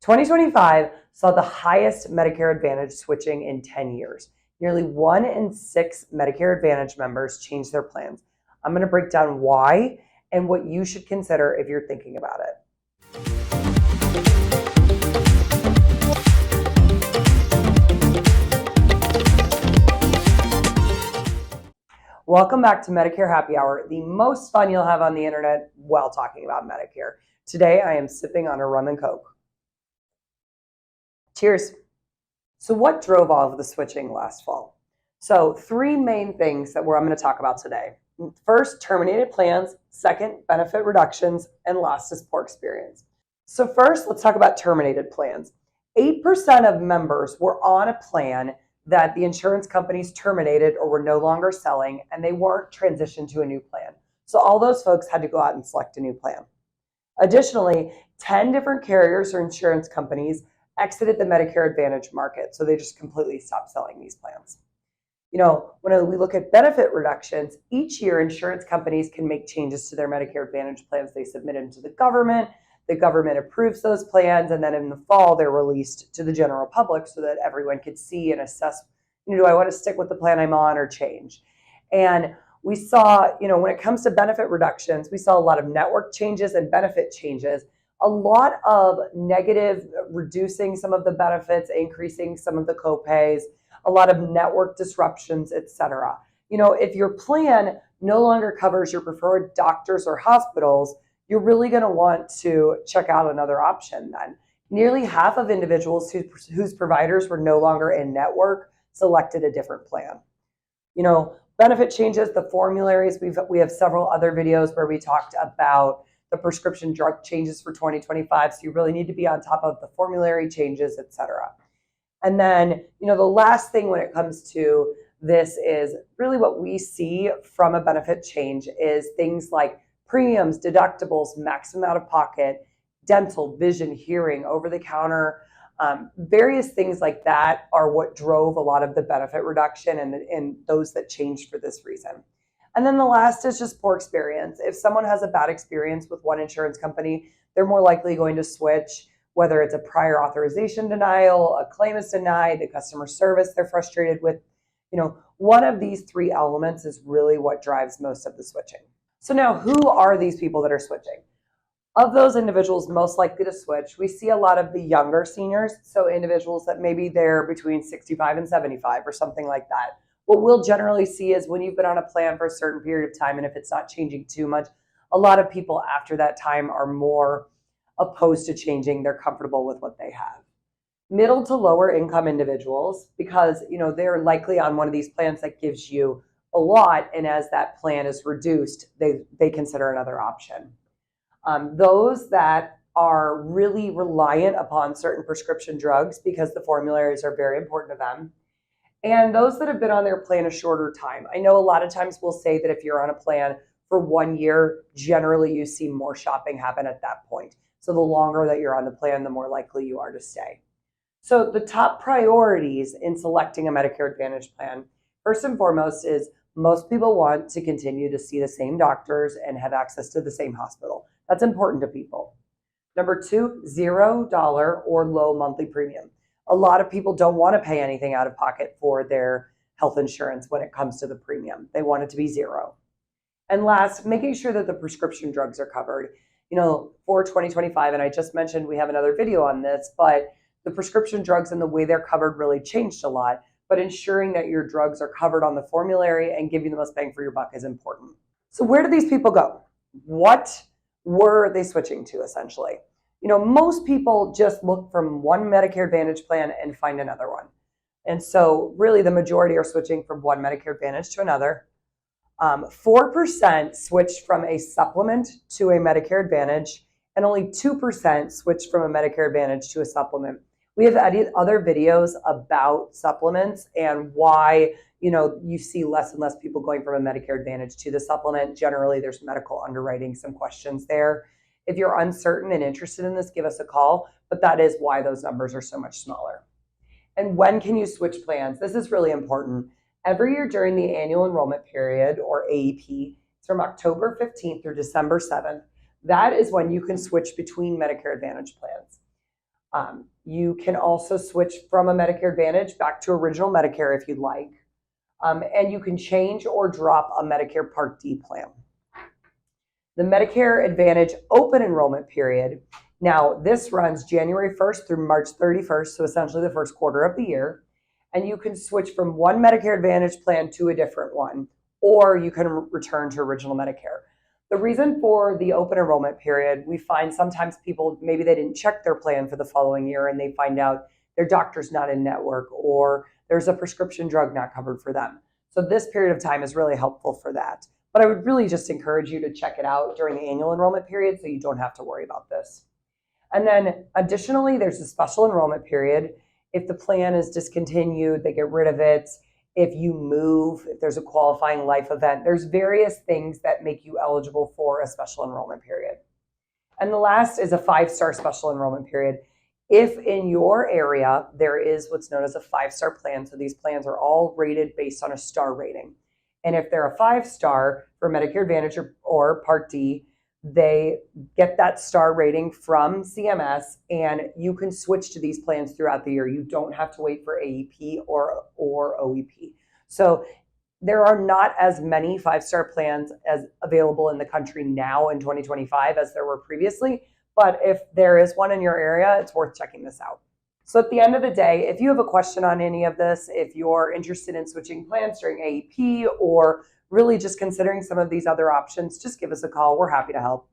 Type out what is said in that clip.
2025 saw the highest Medicare Advantage switching in 10 years. Nearly 1 in 6 Medicare Advantage members changed their plans. I'm going to break down why and what you should consider if you're thinking about it. Welcome back to Medicare Happy Hour, the most fun you'll have on the internet while talking about Medicare. Today I am sipping on a rum and coke. Cheers. So what drove all of the switching last fall? So 3 main things that I'm going to talk about today. First, terminated plans. Second, benefit reductions. And last is poor experience. So first, let's talk about terminated plans. 8% of members were on a plan that the insurance companies terminated or were no longer selling, and they weren't transitioned to a new plan. So all those folks had to go out and select a new plan. Additionally, 10 different carriers or insurance companies exited the Medicare Advantage market. So they just completely stopped selling these plans. When we look at benefit reductions, each year insurance companies can make changes to their Medicare Advantage plans. They submit them to the government approves those plans, and then in the fall they're released to the general public so that everyone could see and assess, do I want to stick with the plan I'm on or change? And we saw, when it comes to benefit reductions, we saw a lot of network changes and benefit changes, a lot of negative, reducing some of the benefits, increasing some of the copays, a lot of network disruptions, etc. If your plan no longer covers your preferred doctors or hospitals, you're really going to want to check out another option then. Nearly half of individuals whose providers were no longer in network selected a different plan. Benefit changes, the formularies, we have several other videos where we talked about the prescription drug changes for 2025. So you really need to be on top of the formulary changes, etc. And then, the last thing when it comes to this is really what we see from a benefit change is things like premiums, deductibles, maximum out of pocket, dental, vision, hearing, over the counter, various things like that are what drove a lot of the benefit reduction and those that changed for this reason. And then the last is just poor experience. If someone has a bad experience with one insurance company, they're more likely going to switch, whether it's a prior authorization denial, a claim is denied, the customer service they're frustrated with. One of these 3 elements is really what drives most of the switching. So now, who are these people that are switching? Of those individuals most likely to switch, we see a lot of the younger seniors, so individuals that maybe they're between 65 and 75 or something like that. What we'll generally see is when you've been on a plan for a certain period of time, and if it's not changing too much, a lot of people after that time are more opposed to changing. They're comfortable with what they have. Middle to lower income individuals, because they're likely on one of these plans that gives you a lot, and as that plan is reduced, they consider another option. Those that are really reliant upon certain prescription drugs because the formularies are very important to them, and those that have been on their plan a shorter time. I know a lot of times we'll say that if you're on a plan for 1 year, generally you see more shopping happen at that point. So the longer that you're on the plan, the more likely you are to stay. So the top priorities in selecting a Medicare Advantage plan, first and foremost, is most people want to continue to see the same doctors and have access to the same hospital. That's important to people. Number 2, $0 or low monthly premium. A lot of people don't want to pay anything out of pocket for their health insurance when it comes to the premium. They want it to be 0. And last, making sure that the prescription drugs are covered. For 2025, and I just mentioned we have another video on this, but the prescription drugs and the way they're covered really changed a lot. But ensuring that your drugs are covered on the formulary and give you the most bang for your buck is important. So where do these people go? What were they switching to, essentially? Most people just look from one Medicare Advantage plan and find another one. And so really the majority are switching from one Medicare Advantage to another. 4% switched from a supplement to a Medicare Advantage, and only 2% switched from a Medicare Advantage to a supplement. We have other videos about supplements and why, you see less and less people going from a Medicare Advantage to the supplement. Generally, there's medical underwriting, some questions there. If you're uncertain and interested in this, give us a call, but that is why those numbers are so much smaller. And when can you switch plans? This is really important. Every year during the annual enrollment period, or AEP, it's from October 15th through December 7th. That is when you can switch between Medicare Advantage plans. You can also switch from a Medicare Advantage back to original Medicare if you'd like. And you can change or drop a Medicare Part D plan. The Medicare Advantage open enrollment period. Now, this runs January 1st through March 31st, so essentially the first quarter of the year. And you can switch from one Medicare Advantage plan to a different one, or you can return to original Medicare. The reason for the open enrollment period, we find sometimes people, maybe they didn't check their plan for the following year and they find out their doctor's not in network or there's a prescription drug not covered for them. So this period of time is really helpful for that. But I would really just encourage you to check it out during the annual enrollment period so you don't have to worry about this. And then additionally, there's a special enrollment period. If the plan is discontinued, they get rid of it. If you move, if there's a qualifying life event, there's various things that make you eligible for a special enrollment period. And the last is a 5-star special enrollment period. If in your area there is what's known as a 5-star plan, so these plans are all rated based on a star rating. And if they're a 5-star for Medicare Advantage or Part D, they get that star rating from CMS, and you can switch to these plans throughout the year. You don't have to wait for AEP or OEP. So there are not as many 5-star plans as available in the country now in 2025 as there were previously. But if there is one in your area, it's worth checking this out. So at the end of the day, if you have a question on any of this, if you're interested in switching plans during AEP or really just considering some of these other options, just give us a call. We're happy to help.